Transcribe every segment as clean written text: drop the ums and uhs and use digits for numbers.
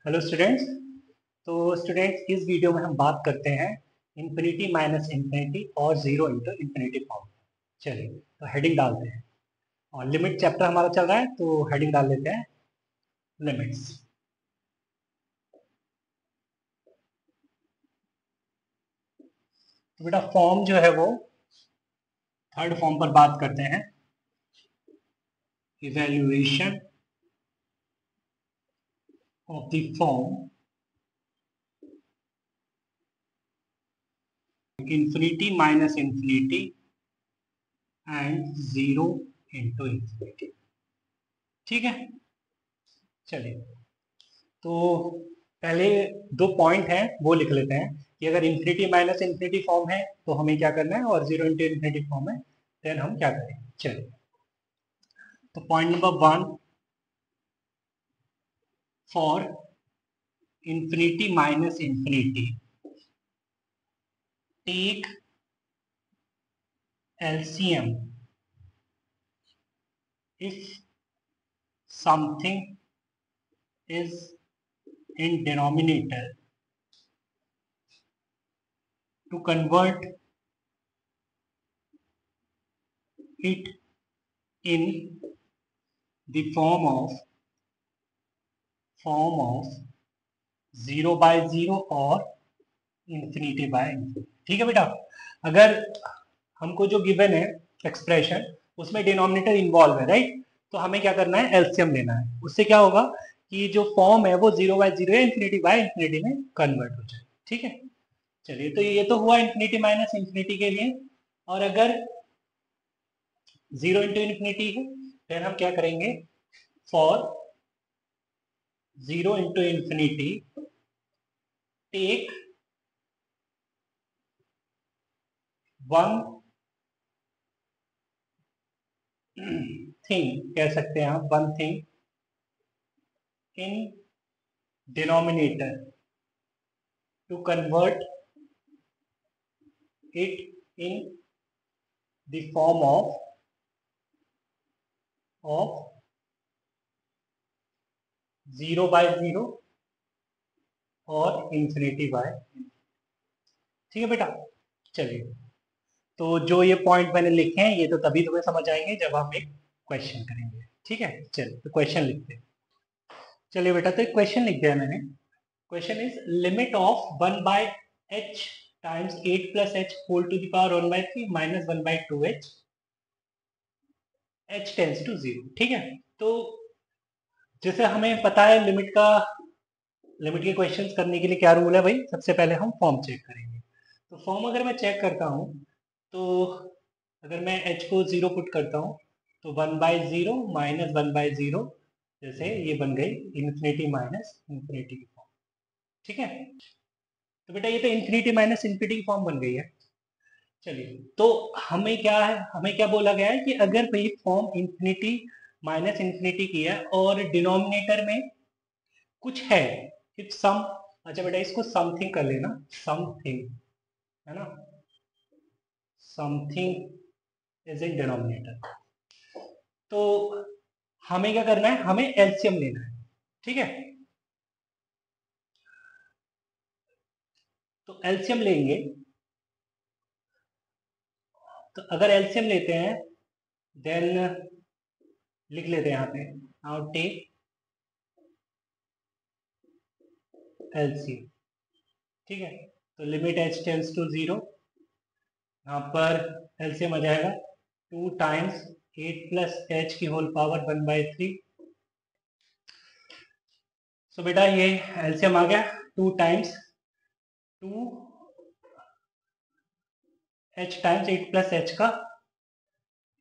Hello students. तो students इस video में हम बात करते हैं इन्फिनिटी माइनस इन्फिनिटी और जीरो इंटू इन्फिनिटी फॉर्म। चलिए तो हेडिंग डालते हैं और लिमिट चैप्टर हमारा चल रहा है तो हेडिंग डाल लेते हैं लिमिट्स। तो बेटा फॉर्म जो है वो थर्ड फॉर्म पर बात करते हैं, evaluation of the form infinity minus infinity and zero into infinity. ठीक है, चलिए तो पहले दो पॉइंट हैं वो लिख लेते हैं कि अगर इन्फिनिटी माइनस इन्फिनिटी फॉर्म है तो हमें क्या करना है, और जीरो इंटू इन्फिनिटी फॉर्म है देन हम क्या करेंगे। चलिए तो point number 1, for infinity minus infinity take LCM if something is in denominator to convert it in the form of 0 by 0 और infinity by infinity। ठीक है बेटा, अगर हमको जो गिवन है एक्सप्रेशन उसमें डिनोमिनेटर इन्वॉल्व है, राइट, तो हमें क्या करना है, एलसीएम लेना है। उससे क्या होगा कि जो फॉर्म है वो 0 by 0 या इन्फिनिटी बाय इन्फिनिटी में कन्वर्ट हो जाए। ठीक है, चलिए तो ये तो हुआ इन्फिनिटी माइनस इन्फिनिटी के लिए। और अगर 0 इंटू इन्फिनिटी है फिर हम क्या करेंगे, for 0 into infinity take one thing, कह सकते हैं हम one thing in denominator to convert it in the form of 0 by 0 और इन्फिनिटी बाय। ठीक है बेटा, चलिए तो जो ये पॉइंट मैंने लिखे हैं ये तो तभी तुम्हें समझ आएंगे जब हम एक क्वेश्चन करेंगे। ठीक है, चलिए तो क्वेश्चन लिखते हैं। चलिए बेटा तो एक क्वेश्चन लिख दिया मैंने। Question is limit of 1 by h times 8 plus h whole to the power 1 by 3 minus 1 by 2h h tends to 0। ठीक है, तो जैसे हमें पता है लिमिट के क्वेश्चंस करने के लिए क्या रूल है भाई, सबसे पहले हम फॉर्म चेक करेंगे। तो फॉर्म अगर मैं चेक करता हूँ तो अगर मैं h को 0 पुट करता हूँ तो 1 by 0 माइनस 1 by 0, जैसे ये बन गई इन्फिनिटी माइनस इन्फिनिटी की फॉर्म। ठीक है, तो बेटा ये तो इन्फिनिटी माइनस इन्फिनिटी की फॉर्म बन गई है। चलिए तो हमें क्या है, हमें क्या बोला गया है कि अगर भाई फॉर्म इन्फिनिटी माइनस इन्फिनिटी की है और डिनोमिनेटर में कुछ है, इफ सम, अच्छा बेटा इसको समथिंग कर लेना, समथिंग है ना, समथिंग इज इन डिनोमिनेटर, तो हमें क्या करना है, हमें एलसीएम लेना है। ठीक है, तो एलसीएम लेंगे, तो अगर एलसीएम लेते हैं देन लिख लेते हैं यहाँ पे, नाउ टेक एलसीएम। ठीक है, तो लिमिट एच टेंस टू 0, यहाँ पर एलसीएम आ जाएगा 2 टाइम्स 8 प्लस एच की होल पावर 1 by 3। सो बेटा ये एलसीएम आ गया 2 times 2 H times 8 plus H का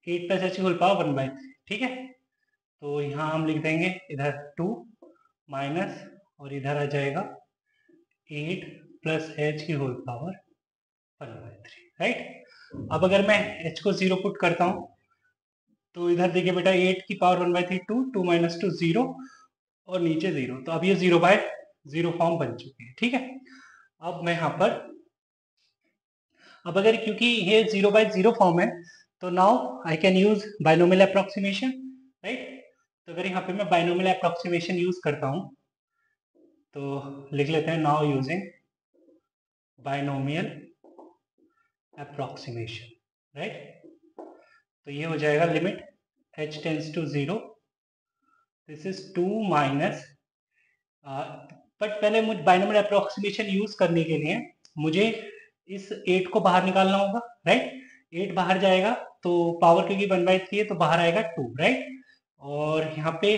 8 प्लस एच की होल पावर 1 by 3। ठीक है, तो यहाँ हम लिख देंगे इधर 2 माइनस और इधर आ जाएगा 8 प्लस एच की होल पावर 1 by 3, राइट। अब अगर मैं h को 0 पुट करता हूँ तो इधर देखिए बेटा 8 की पावर 1 by 3 2, 2 माइनस 2 0 और नीचे 0, तो अब ये 0 by 0 फॉर्म बन चुकी है। ठीक है, अब मैं यहाँ पर, अब अगर क्योंकि ये 0 by 0 फॉर्म है तो now I can use binomial approximation, right. तो अगर यहाँ पे मैं बाइनोमियल अप्रोक्सीमेशन यूज करता हूँ तो लिख लेते हैं now using binomial approximation, right. तो ये हो जाएगा limit h tends to 0, this is 2 minus, but पहले मुझे बाइनोमियल अप्रोक्सीमेशन यूज करने के लिए मुझे इस 8 को बाहर निकालना होगा, राइट। 8 बाहर जाएगा तो पावर क्योंकि 1/3 है तो बाहर आएगा 2, राइट। और यहाँ पे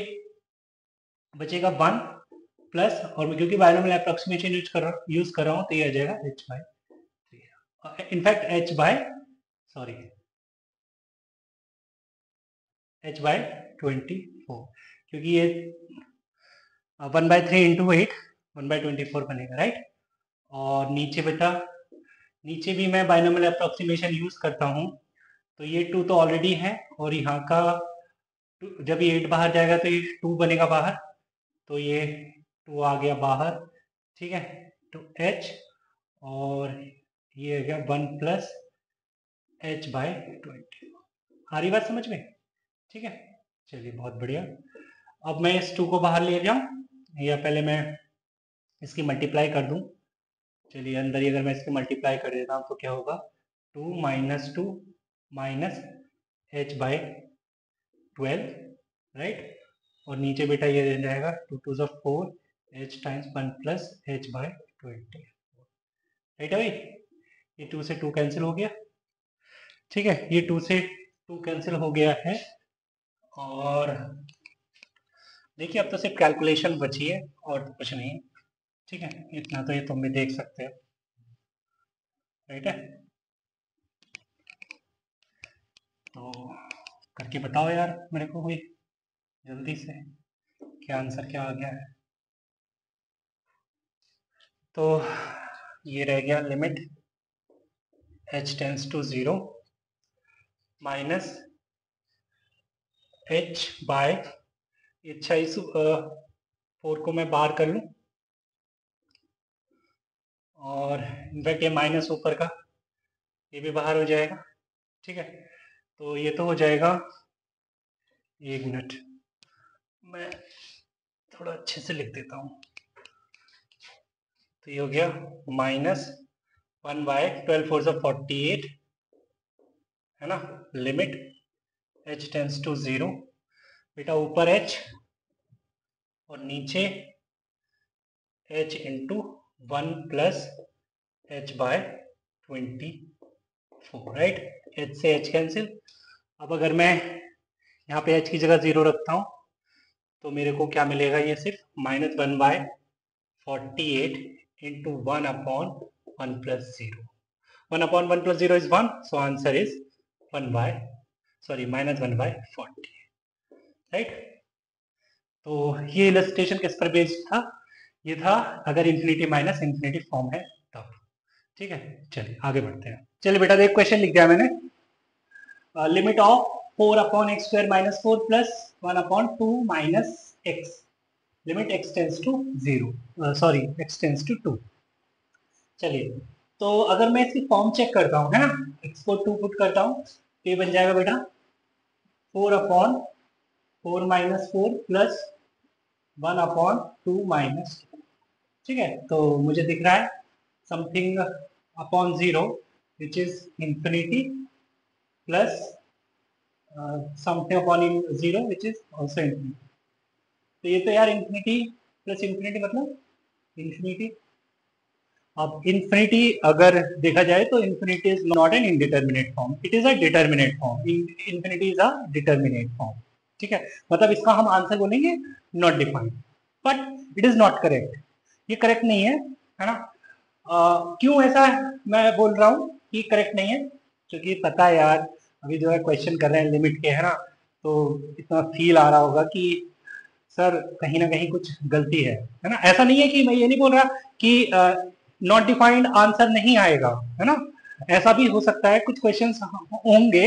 बचेगा 1 प्लस, और क्योंकि बाइनोमियल अप्रोक्सीमेशन यूज कर रहा हूँ तो ये आ जाएगा h/3, इनफैक्ट h/24, क्योंकि ये 1/3 इंटू 8 1/24 बनेगा, राइट। और नीचे भी मैं बाइनोमियल अप्रोक्सीमेशन यूज करता हूँ, तो ये 2 तो ऑलरेडी है, और यहाँ का जब ये 8 बाहर जाएगा तो ये 2 बनेगा बाहर, तो ये 2 आ गया बाहर, ठीक है। तो h, और ये आ गया 1 प्लस h/20। आ रही बात समझ में? ठीक है, चलिए बहुत बढ़िया। अब मैं इस 2 को बाहर ले जाऊं, या पहले मैं इसकी मल्टीप्लाई कर दूं। चलिए अंदर ही अगर मैं इसकी मल्टीप्लाई कर देता हूं तो क्या होगा, 2 माइनस 2 माइनस h/12, राइट। और नीचे बेटा ये दे जाएगा 2 2 ज़ा 4 h times 1 plus h/20, right है भाई। ये 2 से 2 कैंसिल हो गया, ठीक है, ये 2 से 2 कैंसिल हो गया है। और देखिए अब तो सिर्फ कैलकुलेशन बची है और कुछ नहीं है, ठीक है। इतना तो ये तुम भी देख सकते हो, राइट है। तो करके बताओ यार मेरे को कोई जल्दी से, क्या आंसर क्या आ गया है। तो ये रह गया limit h tends to 0 minus h/4 को मैं बाहर कर लूं, और इनफैक्ट ये माइनस ऊपर का ये भी बाहर हो जाएगा, ठीक है। तो ये तो हो जाएगा, 1 मिनट मैं थोड़ा अच्छे से लिख देता हूँ। तो ये हो गया माइनस 1/12 4 48, है ना, लिमिट h टेंड्स टू 0, बेटा ऊपर h और नीचे h into 1 plus h/24, right. h से h कैंसिल। अब अगर मैं यहाँ पे h की जगह 0 रखता हूँ तो मेरे को क्या मिलेगा, ये सिर्फ -1/48 into 1/1 plus 0, 1/1 plus 0 is 1, so answer is -1/40, right. तो ये इलस्ट्रेशन किस पर बेस्ड था, ये था अगर इंफिनिटी माइनस इंफिनिटी फॉर्म है तब, ठीक है। चलिए आगे बढ़ते हैं। चलिए बेटा एक क्वेश्चन लिख दिया मैंने, limit of 4/x² - 4 plus 1/2 minus x, limit x tends to 0, sorry x tends to 2। चलिए तो अगर मैं इसकी फॉर्म चेक करता हूँ, है ना, x को 2 पुट करता हूँ तो ये बन जाएगा बेटा 4/4 माइनस 4 प्लस 1/2 माइनस 2, ठीक है। तो मुझे दिख रहा है something upon 0 which is infinity plus something upon 0 which is also infinity. तो ये तो यार इंफिनिटी प्लस इंफिनिटी मतलब इंफिनिटी। अब इंफिनिटी अगर देखा जाए तो infinity is not an indeterminate form, it is a determinate form, infinity is a determinate form, ठीक है। मतलब इसका हम आंसर बोलेंगे not defined, but it is not correct, ये करेक्ट नहीं है ना। क्यों ऐसा मैं बोल रहा हूँ कि करेक्ट नहीं है, क्योंकि पता है यार अभी जो है क्वेश्चन कर रहे हैं लिमिट के, है ना, तो इतना फील आ रहा होगा कि सर कहीं ना कहीं कुछ गलती है ना। ऐसा नहीं है कि मैं ये नहीं बोल रहा कि नॉट डिफाइंड आंसर नहीं आएगा, है ना, ऐसा भी हो सकता है, कुछ क्वेश्चन होंगे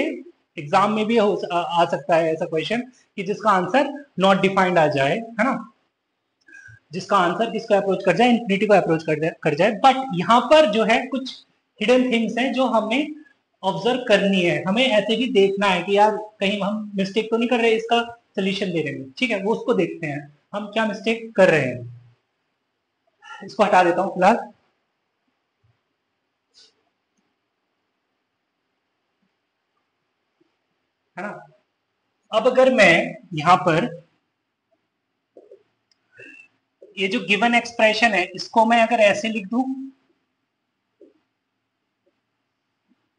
एग्जाम में भी आ सकता है ऐसा क्वेश्चन कि जिसका आंसर नॉट डिफाइंड आ जाए, है ना, जिसका आंसर किसको अप्रोच कर जाए, इंफिनिटी को अप्रोच कर जाए। बट यहाँ पर जो है कुछ हिडन थिंग्स हैं जो हमें ऑब्जर्व करनी है, हमें ऐसे भी देखना है कि यार कहीं हम मिस्टेक तो नहीं कर रहे इसका सोल्यूशन दे रहे हैं, ठीक है, वो उसको देखते हैं हम क्या मिस्टेक कर रहे हैं। इसको हटा देता हूं फिलहाल, है ना। अब अगर मैं यहां पर ये जो गिवन एक्सप्रेशन है इसको मैं अगर ऐसे लिख दूं,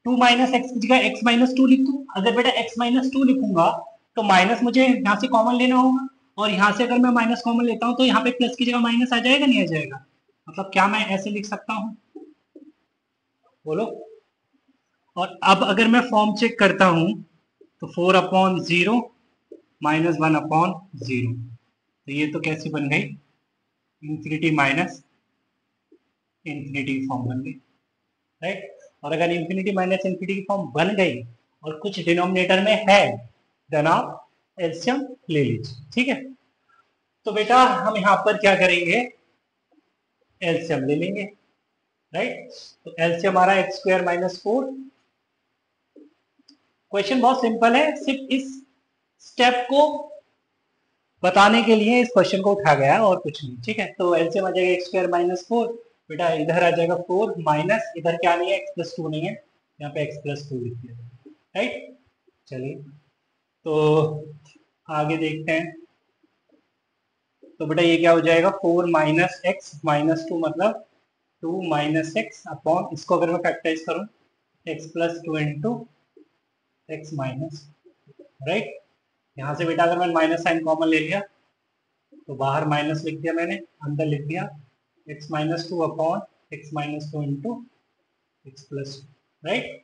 2 माइनस एक्स की जगह एक्स माइनस टू लिख दूं। अगर बेटा एक्स माइनस टू लिखूंगा तो माइनस मुझे यहाँ से कॉमन लेना होगा, और यहाँ से अगर मैं माइनस कॉमन लेता हूँ तो यहाँ पे प्लस की जगह माइनस आ जाएगा, नहीं आ जाएगा? मतलब क्या मैं ऐसे लिख सकता हूँ, बोलो। और अब अगर मैं फॉर्म चेक करता हूँ तो 4/0 माइनस 1/0, तो ये तो कैसी बन गई, इंफिनिटी माइनस इंफिनिटी फॉर्म बन गई, राइट। और अगर इंफिनिटी माइनस इंफिनिटी फॉर्म बन गई और कुछ डिनोमिनेटर में है, देन आप एलसीएम ले लीजिए, ठीक है। तो बेटा हम यहाँ पर क्या करेंगे, एलसीएम ले लेंगे, राइट। तो एलसीएम हमारा x² - 4। क्वेश्चन बहुत सिंपल है, सिर्फ इस स्टेप को बताने के लिए इस क्वेश्चन को उठा गया है और कुछ नहीं, ठीक है। तो एलसीएम आ जाएगा x² - 4, बेटा इधर आ जाएगा 4 माइनस, इधर क्या नहीं है, x+2 नहीं है, यहाँ पे x+2 लिख दिया, राइट। चलिए तो आगे देखते हैं। तो बेटा ये क्या हो जाएगा, 4 माइनस एक्स माइनस 2 मतलब 2 माइनस एक्स अपॉन, इसको अगर मैं फैक्टराइज करूँ, x+2 into x minus, right. यहाँ से बेटा अगर मैंने माइनस साइन कॉमन ले लिया तो बाहर माइनस लिख दिया मैंने, अंदर लिख दिया x-2 upon x-2 into x+2, right.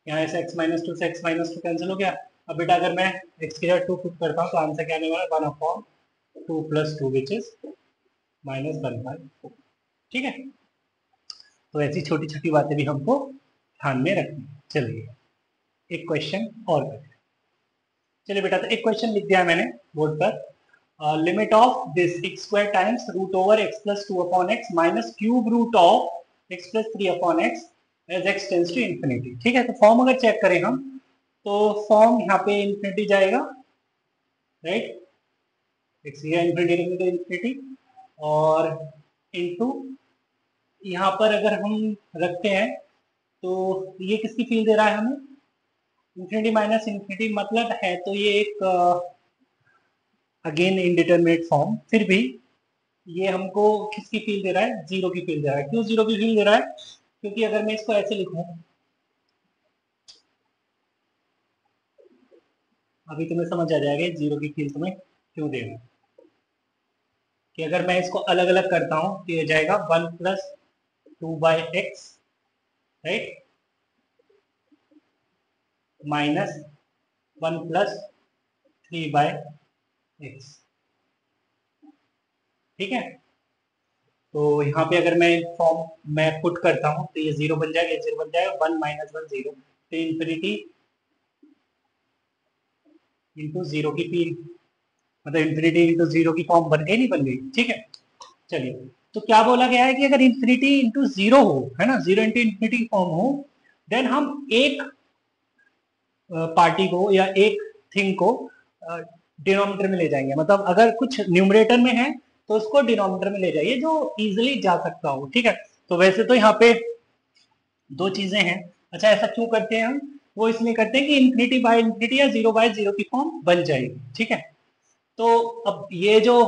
यहाँ से x-2 से x-2 कैंसिल हो गया। अब बेटा अगर मैं x की जगह 2 पुट करता हूँ तो आंसर क्या आने वाला है, 1/2 + 2 विच इज -1/4, ठीक है। तो ऐसी छोटी छोटी बातें भी हमको ध्यान में रखनी है। चलिए एक क्वेश्चन और करते हैं। चलिए बेटा, तो एक क्वेश्चन लिख दिया मैंने बोर्ड पर, limit of this x² times √x+2 upon x minus cube root of x+3 upon x as x tends to infinity, ठीक है। तो फॉर्म अगर चेक करें हम, तो फॉर्म यहाँ पे इंफिनिटी जाएगा, राइट, x इंफिनिटी, और इनटू यहाँ पर अगर हम रखते हैं तो ये किसकी फील्ड दे रहा है हमें, इंफिनिटी माइनस इंफिनिटी मतलब है, तो ये एक अगेन इनडिटरमिनेट फॉर्म, फिर भी ये हमको किसकी फील्ड दे रहा है, जीरो की फील्ड दे रहा है। क्यों जीरो की फील्ड दे रहा है, क्योंकि अगर मैं इसको ऐसे लिखूं, अभी तुम्हें समझ आ जाएगा जीरो की फील्ड तुम्हें क्यों दे रहा है, कि अगर मैं इसको अलग अलग करता हूं तो ये जाएगा 1+2/x, राइट, माइनस 1+3/x, ठीक है। तो यहाँ पे अगर मैं फॉर्म मैं पुट करता हूँ तो ये जीरो बन जाएगा, जीरो बन जाएगा, 1 - 1 0, तो इंफिनिटी इंटू जीरो की फील्ड, मतलब इंफिनिटी इंटू जीरो की फॉर्म बन गई, नहीं बन गई, ठीक है। चलिए, तो क्या बोला गया है कि अगर इंफिनिटी इंटू जीरो हो, है ना, जीरो इंटू इंफिनिटी फॉर्म हो, देन हम एक पार्टी को या एक थिंग को डिनोमिनेटर में ले जाएंगे। मतलब अगर कुछ न्यूमरेटर में है तो उसको डिनोमिनेटर में ले जाइए जो इजिली जा सकता हो, ठीक है। तो वैसे तो यहाँ पे दो चीजें हैं। अच्छा, ऐसा क्यों करते हैं हम, वो इसलिए करते हैं कि इंफिनिटी बाय इंफिनिटी या 0/0 की फॉर्म बन जाएगी, ठीक है। तो अब ये जो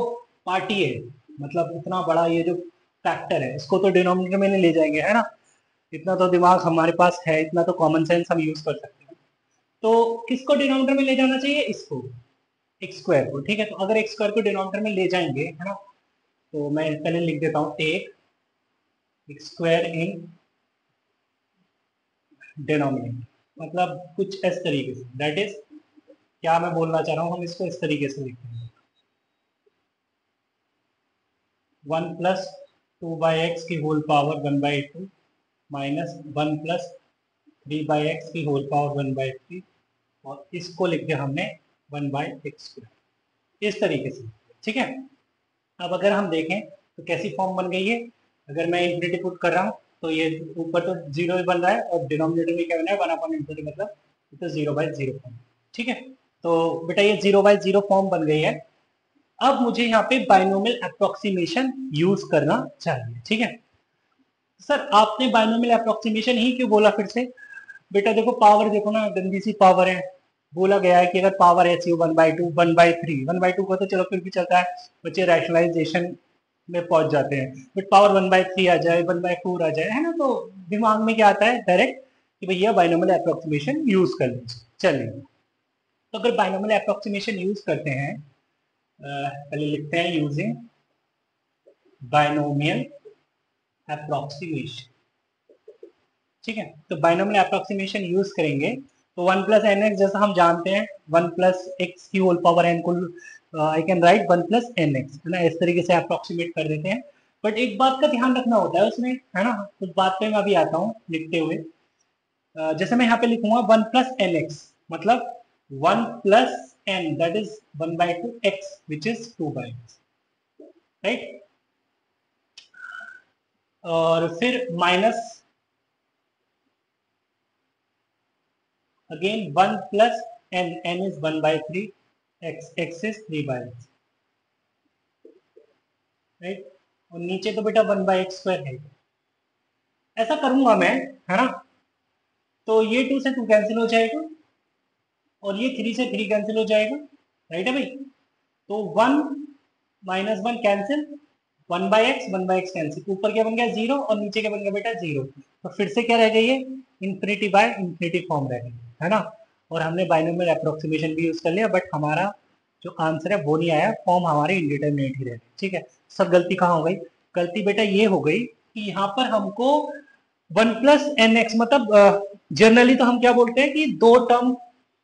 पार्टी है, मतलब इतना बड़ा ये जो फैक्टर है, इसको तो डिनोमिनेटर में नहीं ले जाएंगे, है ना। इतना तो दिमाग हमारे पास है, इतना तो कॉमन सेंस हम यूज कर सकते हैं। तो किसको डिनोमिनेटर में ले जाना चाहिए, इसको, एक्स स्क्वायर को, ठीक है। तो अगर एक्स स्क्वायर को डिनोमिनेटर में ले जाएंगे, है ना, तो मैं पहले लिख देता हूँ, take X square in denominator, मतलब कुछ इस तरीके से, दैट इज, क्या मैं बोलना चाह रहा हूँ, हम इसको इस तरीके से लिखते हैं, 1+2/x की होल पावर 1/2 माइनस 1+3/x की होल पावर 1/3, और इसको लिख दिया हमने 1/x², इस तरीके से, ठीक है। अब अगर हम देखें तो कैसी फॉर्म बन गई है, अगर मैं इंफिनिटी पुट कर रहा हूँ तो ये ऊपर तो जीरो बन रहा है और डिनोमिनेटर में क्या बना है, 1/∞, मतलब तो 0/0 फॉर्म, ठीक है। तो बेटा ये 0/0 फॉर्म बन गई है, अब मुझे यहाँ पे बाइनोमियल अप्रोक्सीमेशन यूज करना चाहिए, ठीक है। सर आपने बाइनोमियल अप्रोक्सीमेशन ही क्यों बोला फिर से? बेटा देखो पावर देखो ना, गंदी सी पावर है। बोला गया है कि अगर पावर ऐसी हो 1/2 1/3, 1/2 का तो चलो फिर भी चलता है, बच्चे रैशनलाइजेशन में पहुंच जाते हैं, बट पावर 1/3 आ जाए 1/4 आ जाए, है ना, तो दिमाग में क्या आता है डायरेक्ट कि भैया बाइनोमियल अप्रोक्सीमेशन यूज कर लीजिए। चलिए, तो अगर बाइनोमियल अप्रोक्सीमेशन यूज करते हैं, पहले लिखते हैं यूजिंग बाइनोमियल अप्रोक्सीमेशन, ठीक है। तो बाइनोमियल अप्रोक्सीमेशन यूज करेंगे तो 1 प्लस एन एक्स, जैसा हम जानते हैं 1 प्लस एक्स की होल पावर एन को I can write 1 plus N X, है ना, इस तरीके से अप्रोक्सीमेट कर देते हैं। बट एक बात का ध्यान रखना होता है उसमें, है ना, कुछ बात पे मैं अभी आता हूँ लिखते हुए। जैसे मैं यहाँ पे लिखूंगा 1 प्लस एन एक्स, मतलब 1 plus N that is 1/2 X which is 2/x, right. और फिर minus again 1 plus n is 1/3, x is 3/x, right. और नीचे तो बेटा 1/x² है। ऐसा करूंगा मैं, है ना, तो ये 2 से 2 कैंसिल हो जाएगा और ये 3 से 3 कैंसिल हो जाएगा, राइट है भाई। तो 1 माइनस 1 कैंसिल, 1/x कैंसिल, ऊपर क्या बन गया 0 और नीचे क्या बन गया बेटा 0। तो फिर से क्या रह गई है, इंफिनिटी बाय इंफिनिटी फॉर्म रह गई, है ना। और हमने बाइनोमियल अप्रोक्सीमेशन भी यूज कर लिया, बट हमारा जो आंसर है वो नहीं आया, फॉर्म हमारी इंडिटरमिनेट ही रह गई, ठीक है। सब गलती कहाँ हो गई? गलती बेटा ये हो गई कि यहाँ पर हमको 1 प्लस एन एक्स, मतलब जनरली तो हम क्या बोलते हैं कि दो टर्म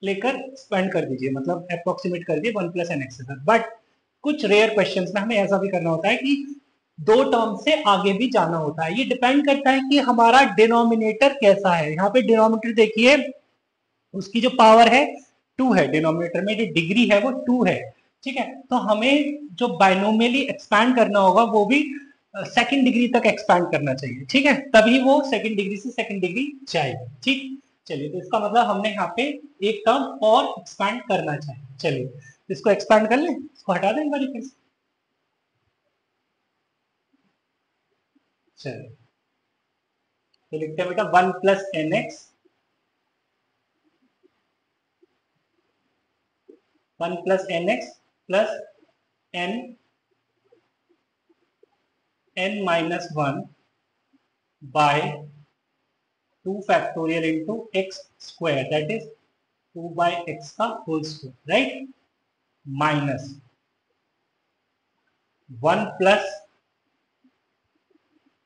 लेकर स्पेंड कर दीजिए, मतलब अप्रोक्सीमेट कर दिए 1 प्लस एन एक्स के साथ। बट कुछ रेयर क्वेश्चंस में हमें ऐसा भी करना होता है कि दो टर्म से आगे भी जाना होता है। ये डिपेंड करता है कि हमारा डिनोमिनेटर कैसा है। यहाँ पे डिनोमिनेटर देखिए, उसकी जो पावर है 2 है, डिनोमिनेटर में जो डिग्री है वो 2 है, ठीक है। तो हमें जो बाइनोमियली एक्सपैंड करना होगा वो भी सेकंड डिग्री तक एक्सपैंड करना चाहिए, ठीक है, तभी वो सेकंड डिग्री से सेकंड डिग्री जाएगी, ठीक। चलिए, तो इसका मतलब हमने यहाँ पे एक टर्म और एक्सपैंड करना चाहिए। चलिए, इसको एक्सपैंड कर लें, इसको हटा दें एक बार फिर से। चलिए, तो लिखते हैं बेटा 1 plus N X, 1 plus N X plus N N minus 1 by 2 factorial into X square, that is 2/x का whole square, right, minus 1 plus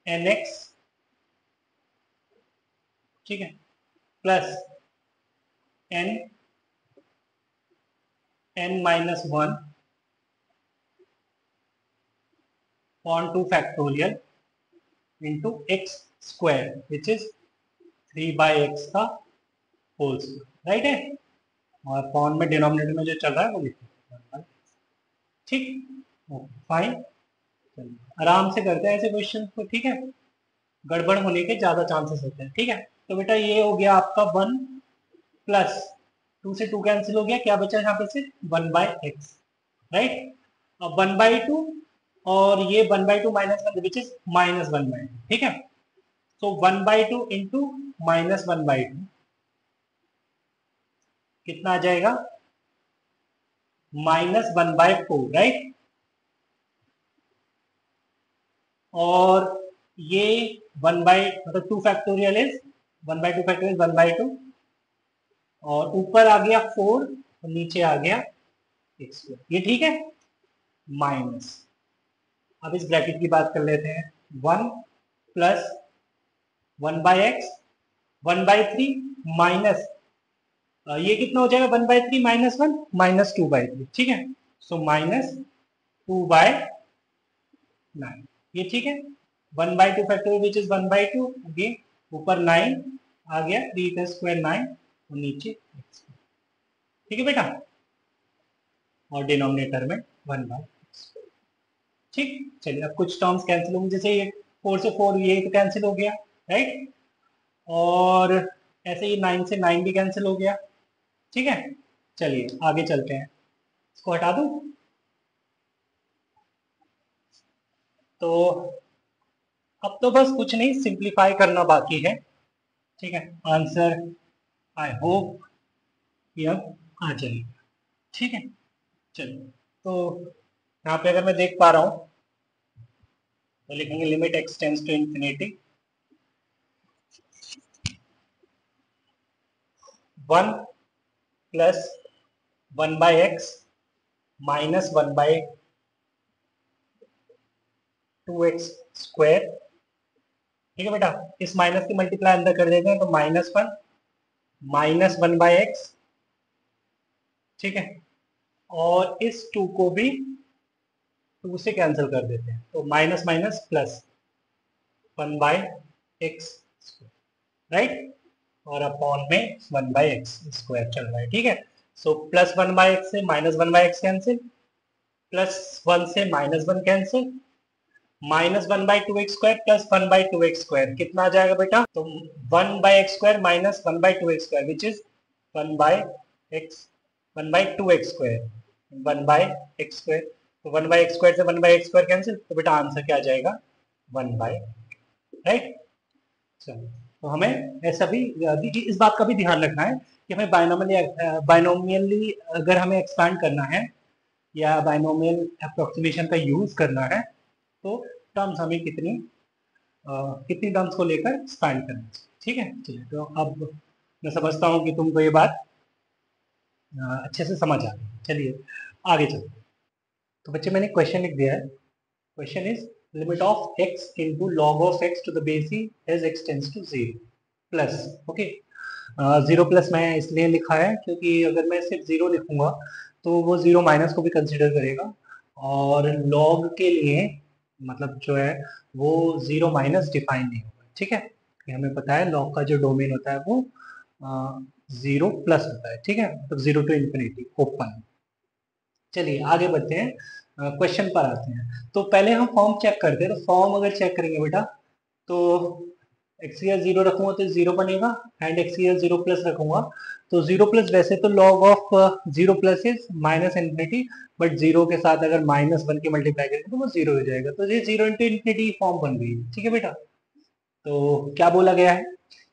N X, ठीक है, plus N N minus 1 on 2 factorial into X square which is 3/x का whole square, right है। और pawn में denominator में जो चल रहा है वो लिखते हैं, ठीक, फाइन। आराम से करते हैं ऐसे क्वेश्चन को, ठीक है, गड़बड़ होने के ज्यादा चांसेस होते हैं, ठीक है। तो बेटा ये हो गया आपका 1 प्लस 2 से 2 कैंसिल हो गया, क्या बचा यहाँ पे से 1/x, राइट। अब 1/2 और ये 1/2 -1 विच इज -1/2, ठीक है। तो 1/2 इंटू -1/2 कितना आ जाएगा, -1/4, राइट। और ये 1 बाई मतलब 2 फैक्टोरियल इज 1/2 फैक्टोरियल 1/2, और ऊपर आ गया 4 और नीचे आ गया x², ये ठीक है, माइनस, अब इस ब्रैकेट की बात कर लेते हैं, 1 प्लस 1/x 1/3 माइनस, ये कितना हो जाएगा 1/3 -1 -2/3, ठीक है। सो -2/9, ये ठीक है। 1/2 फैक्टोरियल विच इज 1/2, अगेन ऊपर 9 आ गया, 3 का स्क्वायर 9 और नीचे x, ठीक है बेटा, और डिनोमिनेटर में 1/x, ठीक। चलिए, अब कुछ टर्म्स कैंसिल होंगे, जैसे ये 4 से 4 ये तो कैंसिल हो गया, राइट। और ऐसे ही 9 से 9 भी कैंसिल हो गया, ठीक है। चलिए आगे चलते हैं, इसको हटा दूं, तो अब तो बस कुछ नहीं, सिंप्लीफाई करना बाकी है। ठीक है, आंसर आई होप ये अब आ जाएगा। ठीक है, चलिए। तो यहाँ पे अगर मैं देख पा रहा हूँ तो लिखेंगे limit X tends to infinity 1 plus 1/x minus 1/2x²। ठीक है बेटा, इस माइनस की मल्टीप्लाई अंदर कर देते हैं तो -1 माइनस 1/x। ठीक है, और इस 2 को भी 2 से कैंसिल कर देते हैं तो minus minus plus 1/x, right, और अपॉन में 1/x² चल रहा है। ठीक है, सो प्लस 1/x से माइनस 1/x कैंसिल, +1 से -1 कैंसिल, -1/2x² प्लस 1/2x² कितना आ जाएगा बेटा? तो 1/x² minus 1/2x² which is 1/2x², 1/x²। तो 1/x² से 1/x² कैंसिल, तो बेटा आंसर क्या आ जाएगा? 1/, राइट। चलो, तो हमें ऐसा भी इस बात का भी ध्यान रखना है कि हमें बायनोमियली अगर हमें एक्सपैंड करना है या बायनोमियल अप्रोक्सीमेशन का यूज करना है तो टर्म्स हमें कितनी टर्म्स को लेकर एक्सपैंड करना चाहिए। ठीक है, चलिए। तो अब मैं समझता हूँ कि तुमको ये बात अच्छे से समझ आ गई। चलिए आगे चलते हैं। तो बच्चे मैंने क्वेश्चन लिख दिया है। Question is limit of x into log of x to the base E as x tends to 0 plus. Okay, 0 plus मैं इसलिए लिखा है क्योंकि अगर मैं सिर्फ 0 लिखूंगा तो वो 0 माइनस को भी कंसिडर करेगा, और लॉग के लिए मतलब जो है वो 0 माइनस डिफाइन नहीं होगा। ठीक है, ये हमें पता है लॉग का जो डोमेन होता है वो 0 प्लस होता है। ठीक है, मतलब 0 टू इंफिनिटी ओपन। चलिए आगे बढ़ते हैं, क्वेश्चन पर आते हैं। तो पहले हम फॉर्म चेक करते हैं। तो फॉर्म अगर चेक करेंगे बेटा तो एक्स की 0 रखूंगा तो 0 बनेगा, एंड एक्स की 0 प्लस रखूंगा तो 0 प्लस, वैसे तो log of 0 plus is minus infinity, but 0 के साथ अगर -1 की मल्टीप्लाई करेंगे तो वो 0 हो जाएगा। तो ये 0 इंटू इन्फिनिटी फॉर्म बन गई। ठीक है बेटा, तो क्या बोला गया है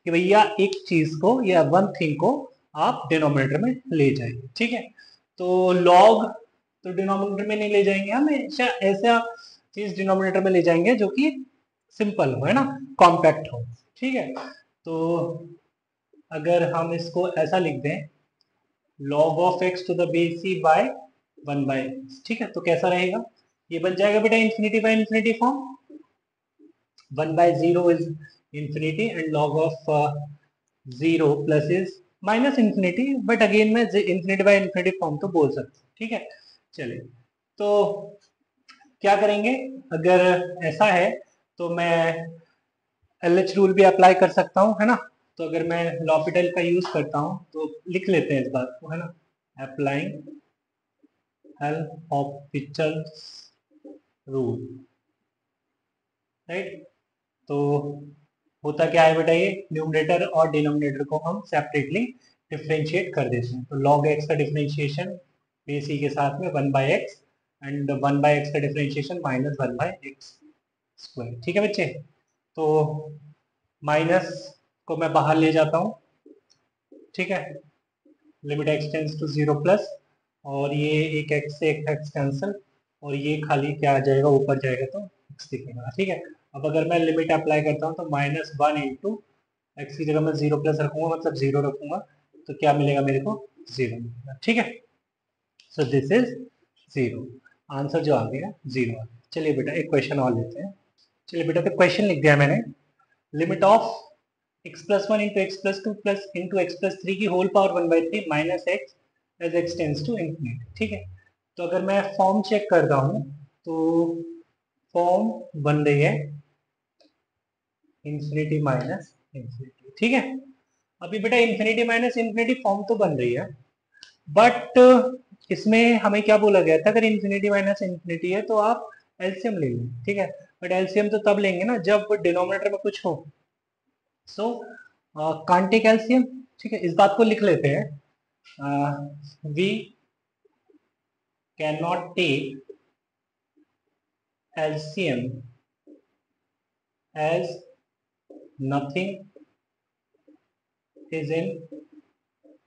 कि भैया एक चीज को या वन थिंग को आप डिनोमिनेटर में ले जाइए। ठीक है, तो लॉग तो डिनोमिनेटर में नहीं ले जाएंगे, हमेशा ऐसा चीज डिनोमिनेटर में ले जाएंगे जो कि सिंपल हो, है ना, कॉम्पैक्ट हो। ठीक है, तो अगर हम इसको ऐसा लिख दें log of x to the base c by 1/x। ठीक है, तो कैसा रहेगा? ये बन जाएगा बेटा infinity by infinity form. 1/0 is infinity and log of 0 plus is minus infinity, but again मैं इंफिनिटी बाय इंफिनिटी फॉर्म तो बोल सकता हूँ। ठीक है, चलिए। तो क्या करेंगे अगर ऐसा है तो मैं LH रूल भी अप्लाई कर सकता हूँ, है ना। तो अगर मैं लॉपिटल का यूज करता हूँ तो लिख लेते हैं इस बात को, है ना, अप्लाइंग LHospital रूल, राइट। तो होता क्या है बेटा, ये न्यूमरेटर और डिनोमिनेटर को हम सेपरेटली डिफरेंशिएट कर देते हैं। तो log x का डिफरेंशिएशन बेस ई के साथ में 1/x, एंड 1/x का डिफरेंशिएशन -1/x²। ठीक है बच्चे, तो माइनस को मैं बाहर ले जाता हूँ। ठीक है, limit x tends to 0 plus, और ये एक x से एक x कैंसिल, और ये खाली क्या आ जाएगा, ऊपर जाएगा तो x दिखेगा। ठीक है, अब अगर मैं लिमिट अप्लाई करता हूँ तो -1 इंटू एक्स की जगह मैं 0 प्लस रखूंगा, मतलब 0 रखूंगा, तो क्या मिलेगा मेरे को? 0 मिलेगा। ठीक है, सो दिस इज 0, आंसर जो आ गया 0 आ गया। चलिए बेटा एक क्वेश्चन और लेते हैं। चलिए बेटा, तो क्वेश्चन लिख दिया मैंने, limit of x+1 into x+2 plus into x+3 की whole power 1/3 minus X as X tends to infinity. ठीक है, तो अगर मैं फॉर्म चेक करता हूँ तो फॉर्म बन रही है इंफिनिटी माइनस इंफिनिटी। ठीक है, अभी बेटा इंफिनिटी माइनस इंफिनिटी फॉर्म तो बन रही है, बट इसमें हमें क्या बोला गया था, अगर इंफिनिटी माइनस इंफिनिटी है तो आप एलसीएम ले लें। ठीक है, बट एलसीएम तो तब लेंगे ना जब डिनोमिनेटर में कुछ हो। So can't take LCM. ठीक है, इस बात को लिख लेते हैं, we can not take LCM as nothing is in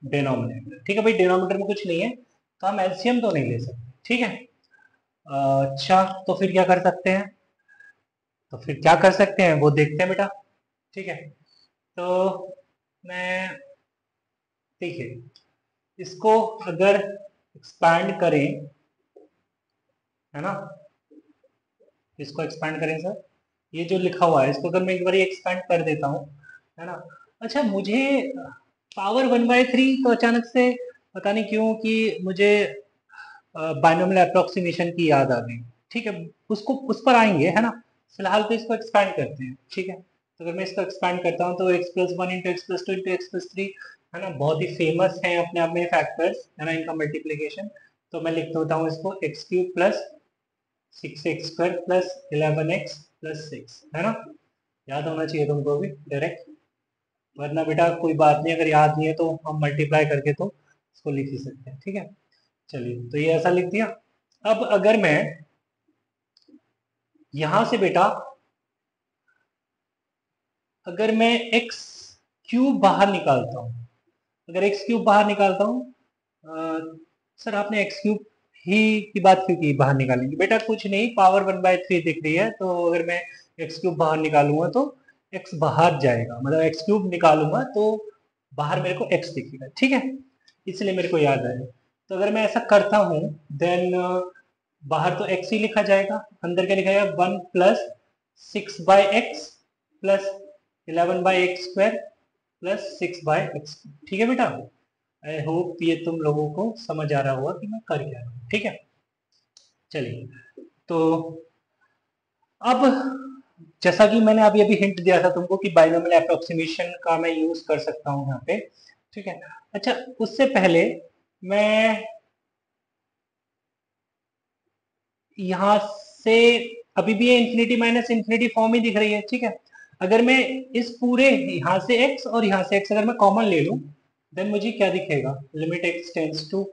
denominator. ठीक है भाई, डिनोमिनेटर में कुछ नहीं है तो हम एलसीएम तो नहीं ले सकते। ठीक है, अच्छा तो फिर क्या कर सकते हैं, तो फिर क्या कर सकते हैं वो देखते हैं बेटा। ठीक है, तो मैं, देखिए इसको अगर एक्सपैंड करें, है ना, इसको एक्सपैंड करें सर, ये जो लिखा हुआ है इसको अगर मैं एक बार एक्सपैंड कर देता हूँ, है ना। अच्छा, मुझे पावर 1/3 तो अचानक से पता नहीं क्यों कि मुझे बाइनोमियल अप्रोक्सीमेशन की याद आ गई। ठीक है, उसको उस पर आएंगे, है ना। फिलहाल तो इसको एक्सपैंड करते हैं। ठीक है, तो अगर मैं इसको एक्सपैंड करता हूँ तो x plus one into x plus two into x plus three, है ना, बहुत ही फेमस है अपने आप में फैक्टर्स, है ना, इनका मल्टीप्लीकेशन। तो मैं लिख देता हूँ इसको x cube plus 6x² plus 11x plus 6, है ना। याद होना चाहिए तुमको भी डायरेक्ट, वरना बेटा कोई बात नहीं, अगर याद नहीं है तो हम मल्टीप्लाई करके तो इसको लिख ही सकते हैं। ठीक है, चलिए तो ये ऐसा लिख दिया। अब अगर मैं यहां से बेटा, अगर मैं एक्स क्यूब बाहर निकालता हूं, अगर एक्स क्यूब बाहर निकालता हूं, सर आपने एक्स क्यूब ही की बात क्यों की बाहर निकालेंगे, बेटा कुछ नहीं, पावर 1/3 दिख रही है, तो अगर मैं एक्स क्यूब बाहर निकालूंगा तो एक्स बाहर जाएगा, मतलब एक्स क्यूब निकालूंगा तो बाहर मेरे को एक्स दिखेगा। ठीक है, इसलिए मेरे को याद आया। तो अगर मैं ऐसा करता हूं, देन बाहर तो एक्स ही लिखा जाएगा, अंदर क्या लिखा जाएगा, 1 + 6/x plus 11/x² plus 6/x। ठीक है बेटा, आई होप ये तुम लोगों को समझ आ रहा होगा कि मैं कर क्या रहा हूँ। ठीक है, चलिए तो अब, जैसा कि मैंने अभी अभी हिंट दिया था तुमको कि बाइनोमियल अप्रोक्सीमेशन का मैं यूज कर सकता हूँ यहाँ पे। ठीक है, अच्छा उससे पहले मैं यहाँ से, अभी भी ये इंफिनिटी माइनस इंफिनिटी फॉर्म ही दिख रही है। ठीक है, अगर मैं इस पूरे यहाँ से x और यहाँ से x अगर मैं कॉमन ले लूं, देन मुझे क्या दिखेगा, limit x tends to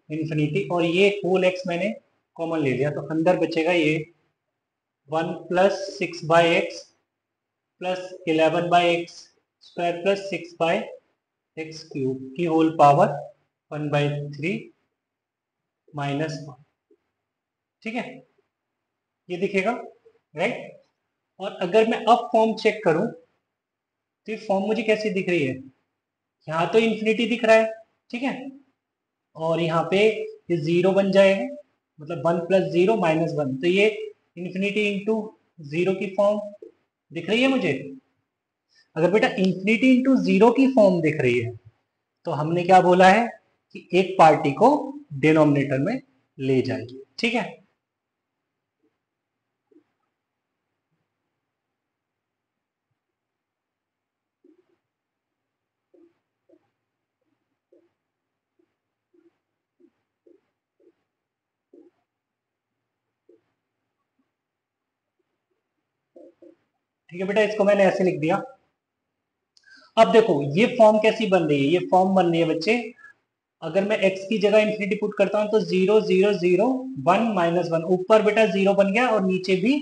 infinity, और ये होल x मैंने कॉमन ले लिया, तो अंदर बचेगा ये 1 + 6/x plus 11/x² plus 6/x³ की होल पावर 1/3 -1। ठीक है, ये दिखेगा, राइट। और अगर मैं अब फॉर्म चेक करूं तो ये फॉर्म मुझे कैसी दिख रही है, यहाँ तो इंफिनिटी दिख रहा है। ठीक है, और यहाँ पे ये जीरो बन जाएगा, मतलब 1 + 0 - 1, तो ये इंफिनिटी इंटू जीरो की फॉर्म दिख रही है मुझे। अगर बेटा इंफिनिटी इंटू जीरो की फॉर्म दिख रही है तो हमने क्या बोला है कि एक पार्टी को डिनोमिनेटर में ले जाइए। ठीक है, ठीक है बेटा, इसको मैंने ऐसे लिख दिया। अब देखो ये फॉर्म कैसी बन रही है, ये फॉर्म बन रही है बच्चे, अगर मैं x की जगह इंफिनिटी पुट करता हूं तो 0 0 0 1 - 1, ऊपर बेटा जीरो बन गया और नीचे भी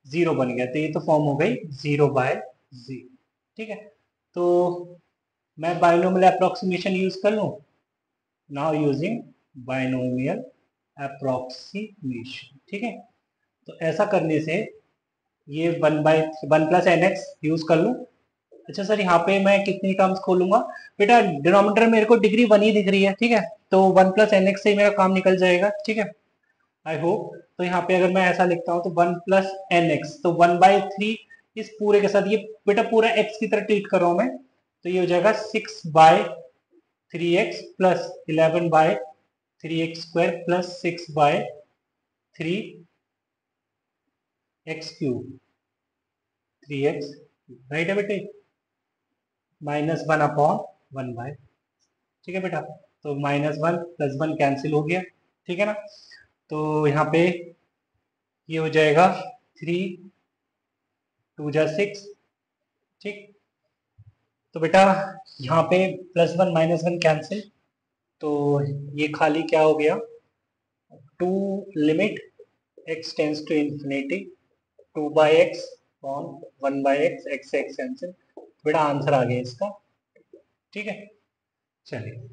जीरो बन गया, तो ये तो फॉर्म हो गई 0/0। ठीक है, तो मैं बाइनोमियल अप्रोक्सीमेशन यूज कर लूं, नाउ यूजिंग बाइनोमियल अप्रोक्सीमेशन। ठीक है, तो ऐसा करने से ये 1/1 + nx यूज कर लूं। अच्छा सर, यहाँ पे मैं कितनी टर्म्स खोलूंगा, बेटा डिनोमिनेटर मेरे को डिग्री 1 ही दिख रही है। ठीक है, तो 1 + nx से ही मेरा काम निकल जाएगा। ठीक है, आई होप। तो यहाँ पे अगर मैं ऐसा लिखता हूँ तो 1 + nx, तो 1/3 इस पूरे के साथ, ये बेटा पूरा x की तरह ट्रीट कर रहा हूँ मैं, तो ये हो जाएगा 6/3x plus 11/3x² plus 6/3x³, 3x, right है बेटे, -1/1। ठीक है बेटा, तो -1 + 1 कैंसिल हो गया। ठीक है ना, तो यहाँ पे ये हो जाएगा 3 × 2 = 6। ठीक, तो बेटा यहाँ पे +1 -1 कैंसिल, तो ये खाली क्या हो गया, two limit x tends to infinity 2/x upon 1/x, x से x कैंसिल, बेटा आंसर आ गया इसका। ठीक है, चलिए